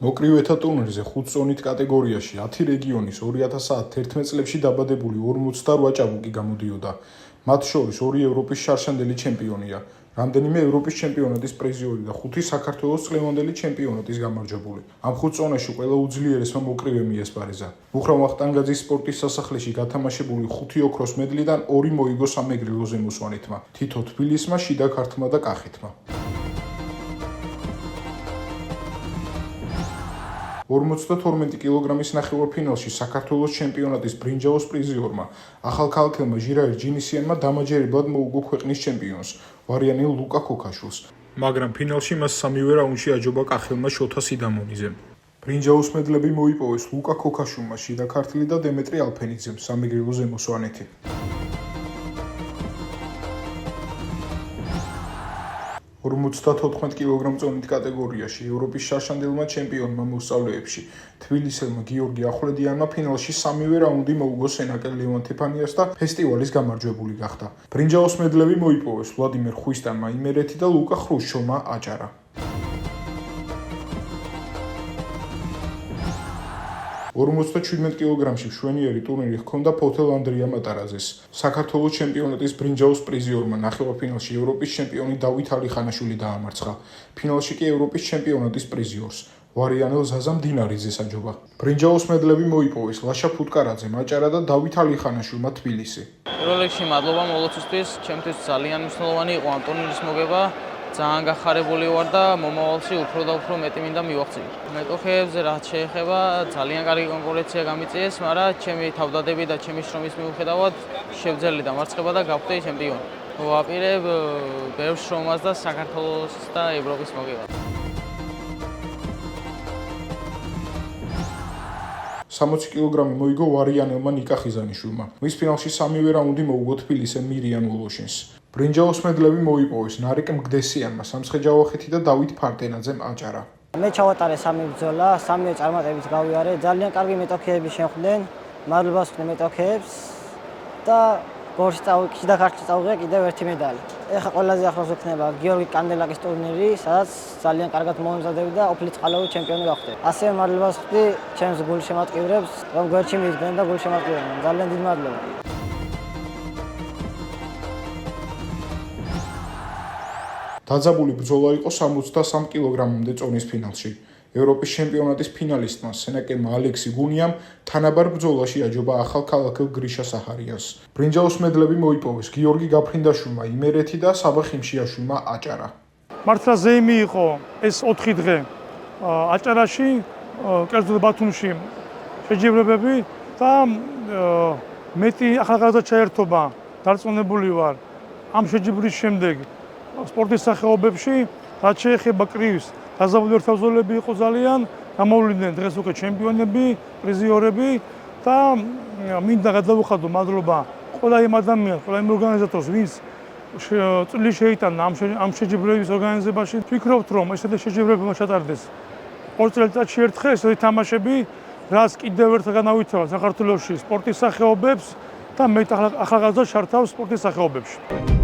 მოკრივეთა ტურნირზე 5 ზონით კატეგორიაში 10 რეგიონის 2011 წლებში დაბადებული 48 ჭაბუკი გამოდიოდა. მათ შორის 2 ევროპის შარშანდელი ჩემპიონია, რამდენიმე ევროპის ჩემპიონატის პრიზიორი და 5 საქართველოს წლევანდელი ჩემპიონატის გამარჯვებული. ამ 5 ზონაში ყველა უძლიერესმა მოკრივე მიესპარეზა. მუხრა ვახტანგაძის სპორტის სასახლეში გათამაშებული 5 ოქროს მედლიდან 2 მოიგო სამეგრელო ლოზენმოსვანეთმა, თითო თბილისმა, შიდა ქართლმა და კახეთმა. 52 კილოგრამის ნახევარფინალში საქართველოს ჩემპიონატის ბრინჯაოს პრიზიორმა, ახალქალაქელმა ჟირაერ ჯინისიანმა დამაჯერებლად მოუგო ქვეყნის ჩემპიონს, ვარიანელ ლუკა ქოქაშვილს, მაგრამ ფინალში მას სამივე რაუნდში აჯობა კახელმა შოთა სიდამონიძემ. ბრინჯაოს მედლები მოიპოვეს ლუკა ქოქაშვილმა, შიდა ქართლი და დემეტრი ალფენიძემ, სამეგრელო ლოზენმოსვანეთი. 54 კილოგრამ წონით კატეგორიაში ევროპის შარშანდილმა ჩემპიონმა მოსწავლეებში თბილისელმა გიორგი ახვლედიანმა ფინალში სამივე რაუნდი მოუგო სენაკელ ლევან თეფანიას და ფესტივალის გამარჯვებული გახდა. ბრინჯაოს მედლები მოიპოვეს ვლადიმერ ხვისტანმა იმერეთი და ლუკა ხრუშჩოვმა აჭარა. 57 კილოგრამში მშვენიერი ტურნირი ჰქონდა ფოთელ ანდრია მატარაძეს. საქართველოს ჩემპიონატის ბრინჯაოს პრიზიორმა ნახევარფინალში ევროპის ჩემპიონი დავით ალიხანაშვილი დაამარცხა. ფინალში კი ევროპის ჩემპიონატის პრიზიორს, ვარიანელ ზაზა მდინარიძეს აჯობა. ბრინჯაოს მედლები მოიპოვეს ლაშა ფუტკარაძემ აჭარა და დავით ალიხანაშვილმა თბილისი. პირველ რიგში მადლობა მოლოცვისთვის, ჩემთვის ძალიან მნიშვნელოვანი იყო ამ ტურნირის მოგება. ძალიან გახარებული ვარ და მომავალში უფრო და უფრო მეტი მინდა მივახციო. მეტოქეებზე რაც შეეხება, ძალიან კარგი კონკურენცია გამიწიეს, მაგრამ ჩემი თავდადები და ჩემი შრომის მიუხედავად შევძელი დამარცხება და გავხდე ჩემპიონი. ვაპირებ ბევრ შრომას და საქართველოს და ევროპის მოგებას. 60 კილოგრამი მოიგო ვარიანელმა ნიკა ხიზანიშვილმა. მის ფინალში სამივე რაუნდი მოუგო თბილისელ მირიან ვოლოშინს. ბრინჯაოს მედლები მოიპოვეს ნარიკ მგდესიანმა, სამცხე ჯავახეთი და დავით ფარტენაძემ აჭარა. მე ჩავატარე 3 ბრძოლა, 3 წარმატებით გავიარე, ძალიან კარგი მეტოქეები შეხვდნენ, მადლობას ვქნე მეტოქეებს და გორში შიდა ქართლში წავიღე კიდევ ერთი медаლი. ეხლა ყველაზე ახლოს ვქნება გიორგი კანდელაკის ტურნირი, სადაც ძალიან კარგად მომზადები და ოფლი წყალოვი ჩემპიონი გავხდე. ასევე მადლობას ვქნი ჩემს გულშემატკივრებს, რომ გვერდში მივიდნენ და გულშემატკივრებდნენ. ძალიან დიდი მადლობა. დაძაბული ბრძოლა იყო 63 კილოგრამამდე წონის ფინალში. ევროპის ჩემპიონატის ფინალისტმა სენაკელმა ალექსი გუნიამ თანაბარ ბრძოლაში აჯობა ახალქალაქელ გრიშა საჰარიანს. ბრინჯაოს მედლები მოიპოვეს გიორგი გაფრინდაშვილმა იმერეთი და საბა ხიმშიაშვილმა აჭარა. მართლა ზეიმი იყო ეს 4 დღე აჭარაში, კერძოდ ბათუმში შეჯიბრებები და მეტი ახალგაზრდა ჩაერთობა დარწმუნებული ვარ ამ შეჯიბრის შემდეგ სპორტის სახეობებში, რაც შეეხება კრივს, დაზაბული ერთავზოლები იყო ძალიან, გამოვლიდნენ დღეს უკვე ჩემპიონები, პრიზიორები და მინდა გადავუხადო მადლობა ყველა იმ ადამიანს, ყველა იმ ორგანიზატორს, ვინც წვლილი შეიტანა ამ შეჯიბრების ორგანიზებაში. ვფიქრობთ, რომ ესეთი შეჯიბრება ჩატარდეს 2 წელიწადში ერთხელ, ესეთი თამაშები, რაც კიდევ ერთხელ განავითალა საქართველოში სპორტის სახეობებს და მეტ ახალგაზრდა ჩართავს სპორტის სახეობებში.